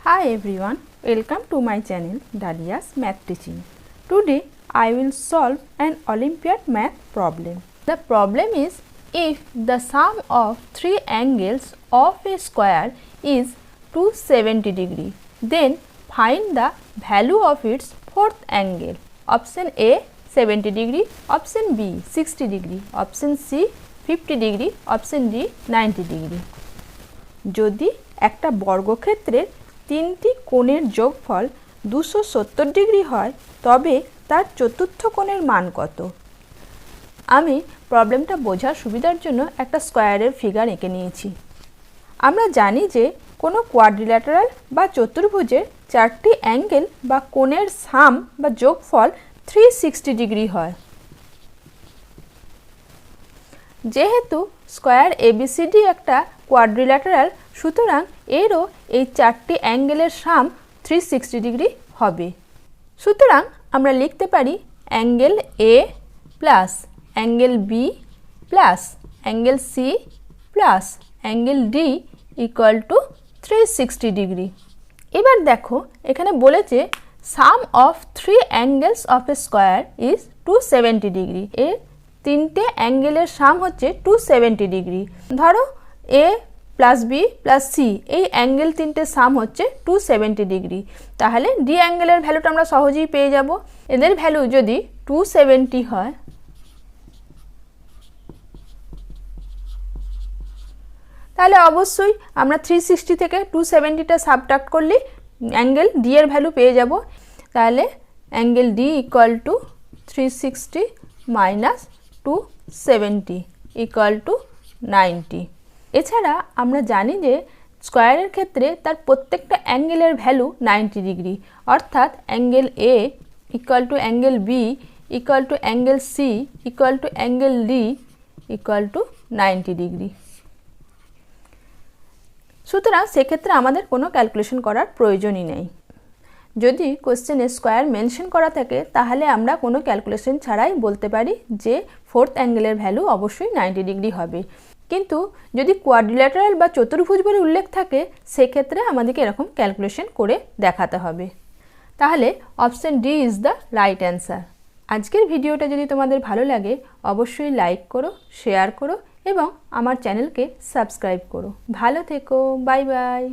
Hi everyone, welcome to my channel DALIAS Math Teaching. Today I will solve an Olympiad math problem. The problem is, if the sum of three angles of a square is 270 degree, then find the value of its fourth angle. Option A 70 degree, option B 60 degree, option C 50 degree, option D 90 degree. যদি একটা বর্গক্ষেত্রের তিনটি কোণের যোগফল 270 degree হয় তবে তার চতুর্থ কোণের মান কত? আমি প্রবলেমটা বোঝার সুবিধার জন্য একটা স্কোয়ারের ফিগার এঁকে নিয়েছি। আমরা জানি যে কোনো কোয়াড্রিল্যাটারাল বা চতুর্ভুজের চারটি অ্যাঙ্গেল বা কোণের সাম বা যোগফল 360 ডিগ্রি হয়। যেহেতু স্কোয়ার এবিসিডি একটা কোয়াড্রিল্যাটারাল, সুতরাং এরও এই চারটি অ্যাঙ্গেলের সাম 360 ডিগ্রি হবে। সুতরাং আমরা লিখতে পারি angle A plus angle B plus angle C plus angle D equal to 360 degree. এবার দেখো এখানে বলেছে sum of three angles of a square is 270 degree. এর তিনটে অ্যাঙ্গেলের সাম হচ্ছে 270 ডিগ্রি। ধরো A plus B plus C এই অ্যাঙ্গেল তিনটে সাম হচ্ছে 270 ডিগ্রি। তাহলে ডি অ্যাঙ্গেলের ভ্যালুটা আমরা সহজেই পেয়ে যাব। এদের ভ্যালু যদি 270 হয় তাহলে অবশ্যই আমরা 360 থেকে 270টা সাবট্রাক্ট করলে অ্যাঙ্গেল ডি এর ভ্যালু পেয়ে যাব। তাহলে angle D equal to 360 minus 270 equal to 90। এছাড়া আমরা জানি যে স্কোয়ারের ক্ষেত্রে তার প্রত্যেকটা অ্যাঙ্গেলের ভ্যালু 90 ডিগ্রি, অর্থাৎ angle A equal to angle B equal to angle C equal to angle D equal to 90 degree. সুতরাং সেক্ষেত্রে আমাদের কোনো ক্যালকুলেশন করার প্রয়োজনই নেই। যদি কোশ্চেনে স্কোয়ার মেনশন করা থাকে তাহলে আমরা কোনো ক্যালকুলেশন ছাড়াই বলতে পারি যে ফোর্থ অ্যাঙ্গেলের ভ্যালু অবশ্যই 90 ডিগ্রি হবে। কিন্তু যদি কোয়াড্রিল্যাটারাল বা চতুর্ভুজ বলে উল্লেখ থাকে সেক্ষেত্রে আমাদেরকে এরকম ক্যালকুলেশন করে দেখাতে হবে। তাহলে option D is the right answer. আজকের ভিডিওটা যদি তোমাদের ভালো লাগে অবশ্যই লাইক করো, শেয়ার করো এবং আমার চ্যানেলকে সাবস্ক্রাইব করো। ভালো থেকো, বাই বাই।